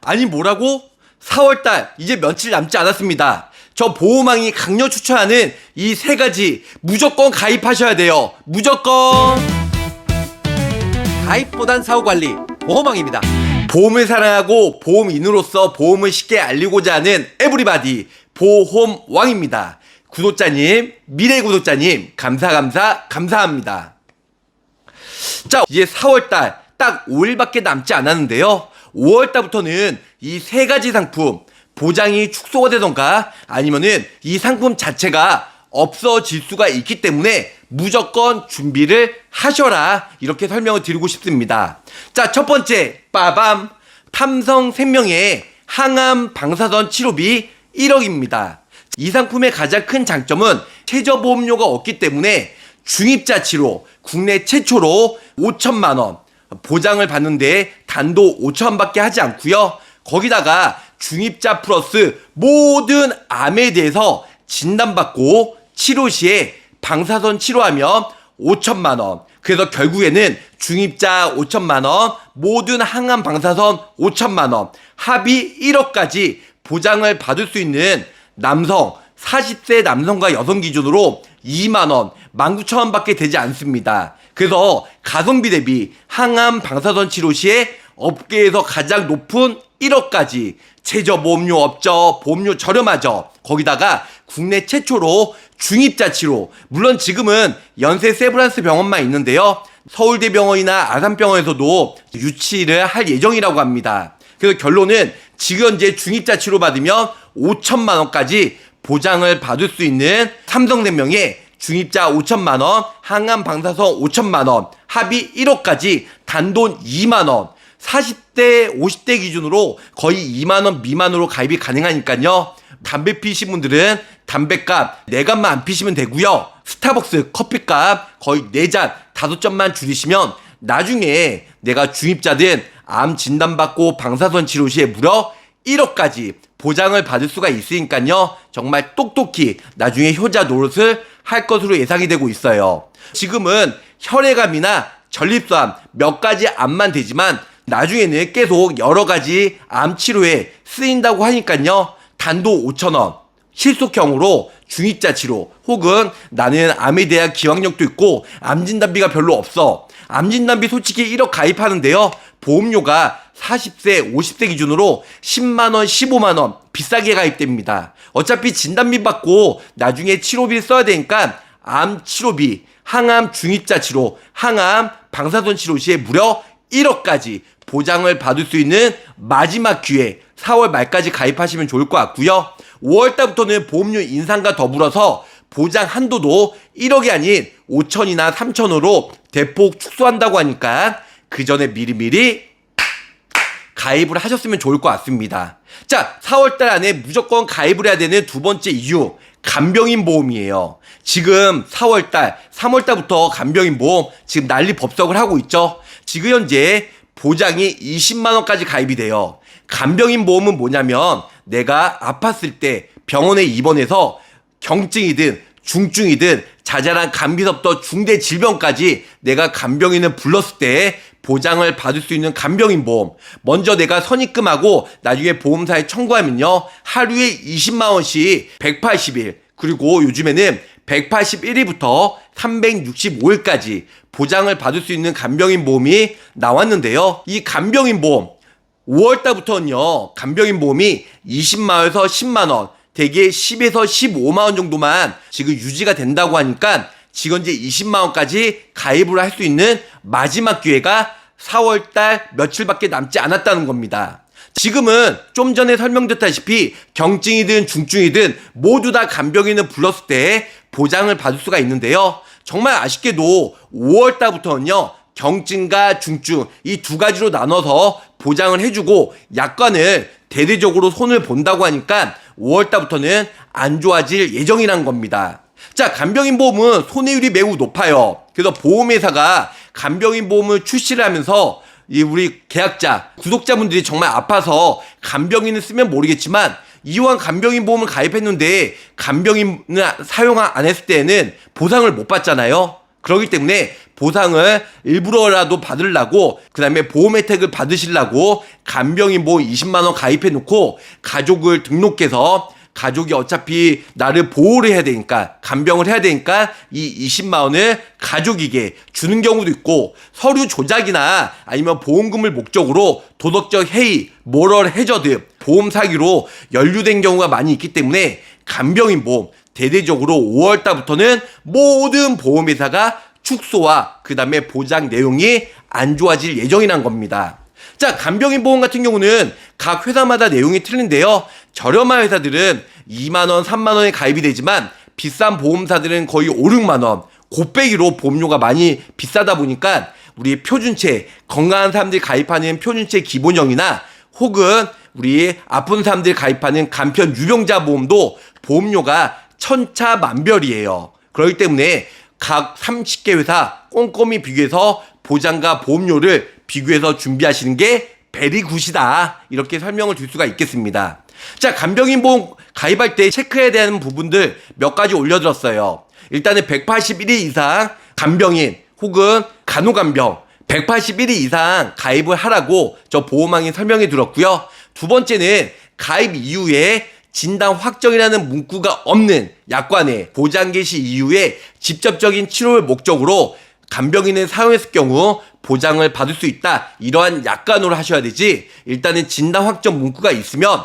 아니 뭐라고? 4월달 이제 며칠 남지 않았습니다. 저 보호망이 강력 추천하는 이 세 가지 무조건 가입하셔야 돼요. 무조건. 가입보단 사후관리 보호망입니다. 보험을 사랑하고 보험인으로서 보험을 쉽게 알리고자 하는 에브리바디 보험왕입니다. 구독자님, 미래 구독자님 감사합니다. 자, 이제 4월달 딱 5일밖에 남지 않았는데요. 5월달부터는 이 세 가지 상품 보장이 축소가 되던가 아니면은 이 상품 자체가 없어질 수가 있기 때문에 무조건 준비를 하셔라, 이렇게 설명을 드리고 싶습니다. 자, 첫 번째 빠밤, 삼성생명의 항암 방사선 치료비 1억입니다. 이 상품의 가장 큰 장점은 최저보험료가 없기 때문에 중입자 치료 국내 최초로 5천만원 보장을 받는데 단도 5천원밖에 하지 않고요. 거기다가 중입자 플러스 모든 암에 대해서 진단받고 치료 시에 방사선 치료하면 5천만원. 그래서 결국에는 중입자 5천만원, 모든 항암 방사선 5천만원, 합의 1억까지 보장을 받을 수 있는 남성 40세 남성과 여성 기준으로 2만원, 19,000원밖에 되지 않습니다. 그래서 가성비 대비 항암 방사선 치료 시에 업계에서 가장 높은 1억까지 최저보험료 없죠. 보험료 저렴하죠. 거기다가 국내 최초로 중입자 치료, 물론 지금은 연세 세브란스 병원만 있는데요. 서울대병원이나 아산병원에서도 유치를 할 예정이라고 합니다. 그래서 결론은 지금 현재 중입자 치료 받으면 5천만원까지 보장을 받을 수 있는 삼성생명의 중입자 5천만원, 항암 방사선 5천만원, 합의 1억까지 단돈 2만원, 40대, 50대 기준으로 거의 2만원 미만으로 가입이 가능하니까요. 담배 피신 분들은 담배값 4잔만 안 피시면 되고요. 스타벅스 커피값 거의 4잔, 5잔만 줄이시면 나중에 내가 중입자든 암 진단받고 방사선 치료 시에 무려 1억까지 보장을 받을 수가 있으니까요. 정말 똑똑히 나중에 효자 노릇을 할 것으로 예상이 되고 있어요. 지금은 혈액암이나 전립선암 몇 가지 암만 되지만 나중에는 계속 여러 가지 암 치료에 쓰인다고 하니까요. 단도 5천원, 실속형으로 중입자 치료, 혹은 나는 암에 대한 기왕력도 있고 암 진단비가 별로 없어. 암 진단비 솔직히 1억 가입하는데요. 보험료가 40세, 50세 기준으로 10만원, 15만원 비싸게 가입됩니다. 어차피 진단비 받고 나중에 치료비를 써야 되니까 암 치료비, 항암 중입자 치료, 항암 방사선 치료 시에 무려 1억까지 보장을 받을 수 있는 마지막 기회, 4월 말까지 가입하시면 좋을 것 같고요. 5월달부터는 보험료 인상과 더불어서 보장 한도도 1억이 아닌 5천이나 3천으로 대폭 축소한다고 하니까 그 전에 미리미리 가입을 하셨으면 좋을 것 같습니다. 자, 4월달 안에 무조건 가입을 해야 되는 두 번째 이유, 간병인 보험이에요. 지금 4월달, 3월달부터 간병인 보험 지금 난리 법석을 하고 있죠. 지금 현재 보장이 20만원까지 가입이 돼요. 간병인 보험은 뭐냐면 내가 아팠을 때 병원에 입원해서 경증이든 중증이든 자잘한 감기서부터 중대 질병까지 내가 간병인을 불렀을 때 보장을 받을 수 있는 간병인 보험. 먼저 내가 선입금하고 나중에 보험사에 청구하면요, 하루에 20만원씩 180일, 그리고 요즘에는 181일부터 365일까지 보장을 받을 수 있는 간병인 보험이 나왔는데요. 이 간병인 보험 5월달부터는요, 간병인 보험이 20만원에서 10만원, 대개 10에서 15만원 정도만 지금 유지가 된다고 하니까 지금 현재 20만원까지 가입을 할 수 있는 마지막 기회가 4월달 며칠밖에 남지 않았다는 겁니다. 지금은 좀 전에 설명드렸다시피 경증이든 중증이든 모두 다 간병인을 불렀을 때 보장을 받을 수가 있는데요. 정말 아쉽게도 5월달부터는요, 경증과 중증 이 두 가지로 나눠서 보장을 해주고 약관을 대대적으로 손을 본다고 하니까 5월달부터는 안 좋아질 예정이란 겁니다. 자, 간병인 보험은 손해율이 매우 높아요. 그래서 보험회사가 간병인 보험을 출시를 하면서 이 우리 계약자, 구독자분들이 정말 아파서 간병인을 쓰면 모르겠지만 이왕 간병인 보험을 가입했는데 간병인을 사용 안 했을 때는 보상을 못 받잖아요. 그렇기 때문에 보상을 일부러라도 받으려고 그 다음에 보험 혜택을 받으시려고 간병인 보험 20만원 가입해 놓고 가족을 등록해서 가족이 어차피 나를 보호를 해야 되니까 간병을 해야 되니까 이 20만원을 가족에게 주는 경우도 있고 서류 조작이나 아니면 보험금을 목적으로 도덕적 해이, 모럴 해저드, 보험 사기로 연루된 경우가 많이 있기 때문에 간병인 보험 대대적으로 5월달부터는 모든 보험회사가 축소와 그 다음에 보장 내용이 안 좋아질 예정이란 겁니다. 자, 간병인 보험 같은 경우는 각 회사마다 내용이 틀린데요. 저렴한 회사들은 2만원, 3만원에 가입이 되지만 비싼 보험사들은 거의 5, 6만원, 곱빼기로 보험료가 많이 비싸다 보니까 우리 표준체, 건강한 사람들이 가입하는 표준체 기본형이나 혹은 우리 아픈 사람들이 가입하는 간편 유병자 보험도 보험료가 천차만별이에요. 그렇기 때문에 각 30개 회사 꼼꼼히 비교해서 보장과 보험료를 비교해서 준비하시는 게 베리굿이다. 이렇게 설명을 드릴 수가 있겠습니다. 자, 간병인 보험 가입할 때 체크해야 되는 부분들 몇 가지 올려드렸어요. 일단은 181일 이상 간병인 혹은 간호간병 181일 이상 가입을 하라고 저 보험왕이 설명해 드렸고요. 두 번째는 가입 이후에 진단 확정이라는 문구가 없는 약관에 보장 개시 이후에 직접적인 치료를 목적으로 간병인을 사용했을 경우 보장을 받을 수 있다. 이러한 약관으로 하셔야 되지. 일단은 진단 확정 문구가 있으면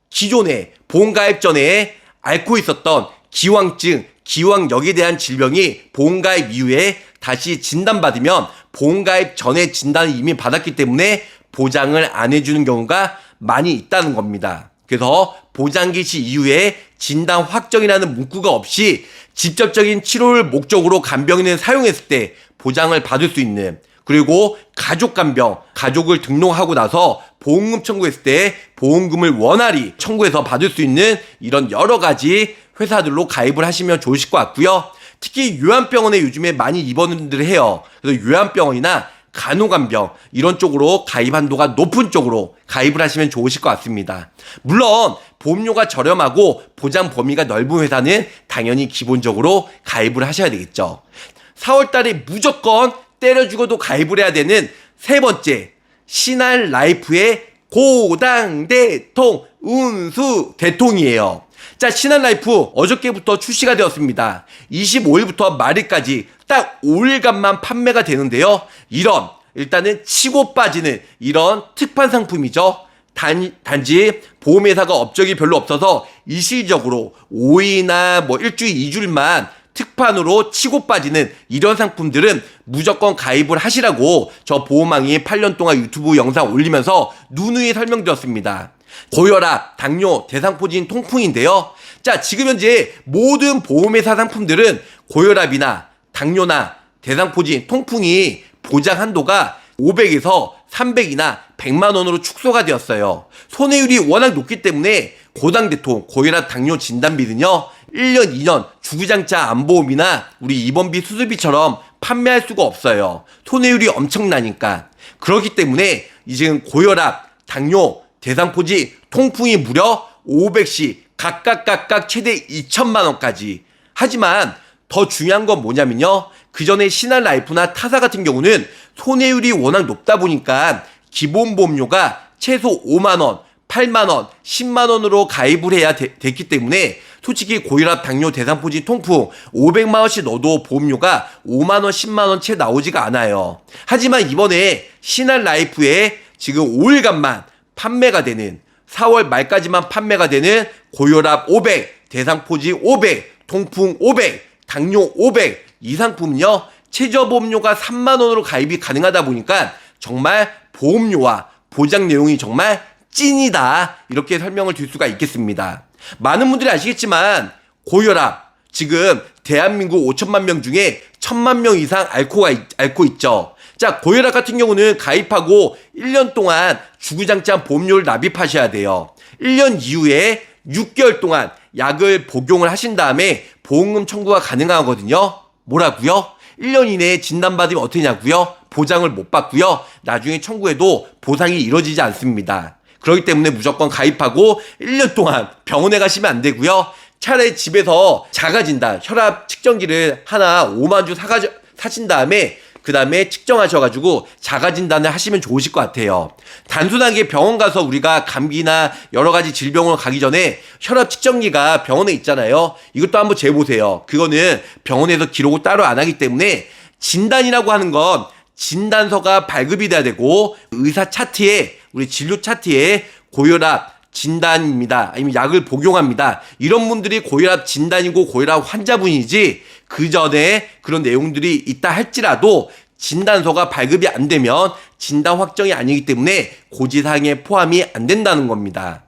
기존에 보험가입 전에 앓고 있었던 기왕증, 기왕역에 대한 질병이 보험가입 이후에 다시 진단받으면 보험가입 전에 진단을 이미 받았기 때문에 보장을 안 해주는 경우가 많이 있다는 겁니다. 그래서 보장 개시 이후에 진단 확정이라는 문구가 없이 직접적인 치료를 목적으로 간병인을 사용했을 때 보장을 받을 수 있는, 그리고 가족 간병, 가족을 등록하고 나서 보험금 청구했을 때 보험금을 원활히 청구해서 받을 수 있는 이런 여러 가지 회사들로 가입을 하시면 좋으실 것 같고요. 특히 요양병원에 요즘에 많이 입원들을 해요. 그래서 요양병원이나 간호간병 이런 쪽으로 가입 한도가 높은 쪽으로 가입을 하시면 좋으실 것 같습니다. 물론 보험료가 저렴하고 보장 범위가 넓은 회사는 당연히 기본적으로 가입을 하셔야 되겠죠. 4월달에 무조건 때려 죽어도 가입을 해야 되는 세 번째, 신한라이프의 고당대통 운수 대통이에요. 자, 신한라이프 어저께부터 출시가 되었습니다. 25일부터 말일까지 딱 5일간만 판매가 되는데요. 이런 일단은 치고 빠지는 이런 특판 상품이죠. 단지 보험회사가 업적이 별로 없어서 일시적으로 5일이나 뭐 일주일, 2주일만 특판으로 치고 빠지는 이런 상품들은 무조건 가입을 하시라고 저 보험왕이 8년 동안 유튜브 영상 올리면서 누누이 설명드렸습니다. 고혈압, 당뇨, 대상포진 통풍인데요. 자, 지금 현재 모든 보험회사 상품들은 고혈압이나 당뇨나 대상포진 통풍이 보장 한도가 500에서 300이나 100만 원으로 축소가 되었어요. 손해율이 워낙 높기 때문에 고당대통, 고혈압, 당뇨 진단비는요 1년, 2년 주구장창 안보험이나 우리 입원비, 수술비처럼 판매할 수가 없어요. 손해율이 엄청나니까. 그렇기 때문에 지금 고혈압, 당뇨, 대상포진, 통풍이 무려 500씩 각각 최대 2천만 원까지. 하지만 더 중요한 건 뭐냐면요, 그 전에 신한라이프나 타사 같은 경우는 손해율이 워낙 높다 보니까 기본 보험료가 최소 5만원, 8만원, 10만원으로 가입을 해야 됐기 때문에 솔직히 고혈압, 당뇨, 대상포진, 통풍 500만원씩 넣어도 보험료가 5만원, 10만원 채 나오지가 않아요. 하지만 이번에 신한라이프에 지금 5일간만 판매가 되는, 4월 말까지만 판매가 되는 고혈압 500, 대상포진 500, 통풍 500, 당뇨 500 이 상품은요 최저보험료가 3만원으로 가입이 가능하다 보니까 정말 보험료와 보장 내용이 정말 찐이다, 이렇게 설명을 드릴 수가 있겠습니다. 많은 분들이 아시겠지만 고혈압 지금 대한민국 5천만 명 중에 1,000만 명 이상 앓고 있죠. 자, 고혈압 같은 경우는 가입하고 1년 동안 주구장창 보험료를 납입하셔야 돼요. 1년 이후에 6개월 동안 약을 복용을 하신 다음에 보험금 청구가 가능하거든요. 뭐라고요? 1년 이내에 진단받으면 어떠냐고요? 보장을 못 받고요. 나중에 청구해도 보상이 이루어지지 않습니다. 그렇기 때문에 무조건 가입하고 1년 동안 병원에 가시면 안 되고요. 차라리 집에서 자가진단, 혈압 측정기를 하나 5만 주 사신 다음에 그 다음에 측정하셔가지고 자가진단을 하시면 좋으실 것 같아요. 단순하게 병원 가서 우리가 감기나 여러 가지 질병으로 가기 전에 혈압 측정기가 병원에 있잖아요. 이것도 한번 재보세요. 그거는 병원에서 기록을 따로 안 하기 때문에 진단이라고 하는 건 진단서가 발급이 돼야 되고 의사 차트에 우리 진료 차트에 고혈압 진단입니다. 아니면 약을 복용합니다. 이런 분들이 고혈압 진단이고 고혈압 환자분이지 그 전에 그런 내용들이 있다 할지라도 진단서가 발급이 안 되면 진단 확정이 아니기 때문에 고지사항에 포함이 안 된다는 겁니다.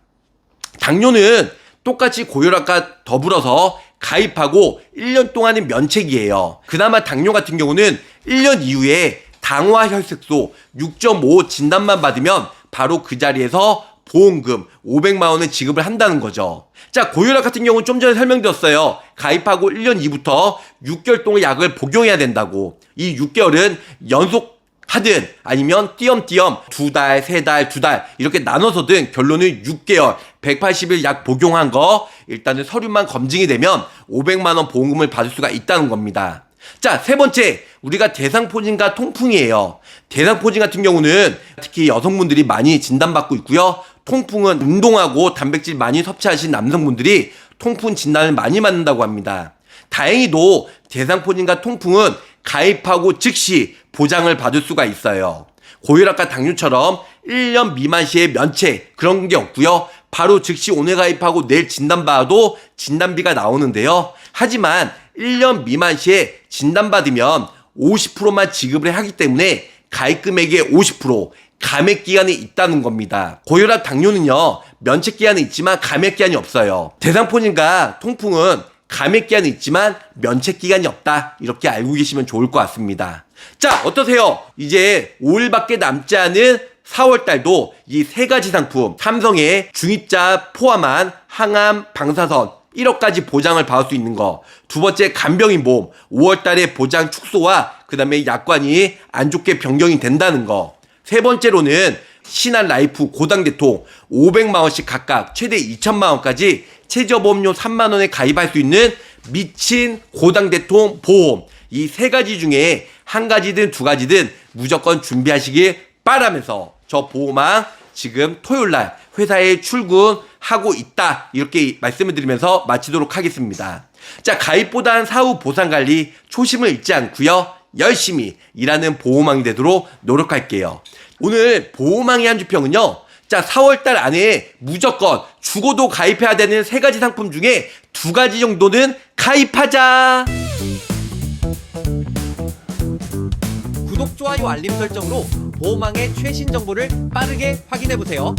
당뇨는 똑같이 고혈압과 더불어서 가입하고 1년 동안은 면책이에요. 그나마 당뇨 같은 경우는 1년 이후에 당화혈색소 6.5 진단만 받으면 바로 그 자리에서 보험금 500만 원을 지급을 한다는 거죠. 자, 고혈압 같은 경우는 좀 전에 설명드렸어요. 가입하고 1년 이후부터 6개월 동안 약을 복용해야 된다고. 이 6개월은 연속 하든 아니면 띄엄띄엄 2달, 3달, 2달 이렇게 나눠서든 결론은 6개월 180일 약 복용한 거 일단은 서류만 검증이 되면 500만 원 보험금을 받을 수가 있다는 겁니다. 자, 세 번째, 우리가 대상포진과 통풍이에요. 대상포진 같은 경우는 특히 여성분들이 많이 진단받고 있고요. 통풍은 운동하고 단백질 많이 섭취하신 남성분들이 통풍 진단을 많이 받는다고 합니다. 다행히도 대상포진과 통풍은 가입하고 즉시 보장을 받을 수가 있어요. 고혈압과 당뇨처럼 1년 미만 시에 면책 그런 게 없고요. 바로 즉시 오늘 가입하고 내일 진단받아도 진단비가 나오는데요. 하지만 1년 미만 시에 진단받으면 50%만 지급을 하기 때문에 가입 금액의 50% 감액 기간이 있다는 겁니다. 고혈압 당뇨는요, 면책 기한이 있지만 감액 기한이 없어요. 대상포진과 통풍은 감액 기한이 있지만 면책 기간이 없다. 이렇게 알고 계시면 좋을 것 같습니다. 자, 어떠세요? 이제 5일밖에 남지 않은 4월달도 이 세 가지 상품, 삼성의 중입자 포함한 항암, 방사선 1억까지 보장을 받을 수 있는 거. 두 번째, 간병인 보험 5월달에 보장 축소와 그 다음에 약관이 안 좋게 변경이 된다는 거. 세 번째로는 신한라이프 고당대통 500만원씩 각각 최대 2천만원까지 최저보험료 3만원에 가입할 수 있는 미친 고당대통 보험. 이 세 가지 중에 한 가지든 두 가지든 무조건 준비하시길 바라면서 저 보험왕 지금 토요일날 회사에 출근하고 있다 이렇게 말씀을 드리면서 마치도록 하겠습니다. 자, 가입보단 사후 보상관리 초심을 잃지 않고요, 열심히 일하는 보험왕이 되도록 노력할게요. 오늘 보험왕의 한 주평은요, 자, 4월달 안에 무조건 죽어도 가입해야 되는 세 가지 상품 중에 두 가지 정도는 가입하자. 구독, 좋아요, 알림 설정으로 보험왕의 최신 정보를 빠르게 확인해보세요.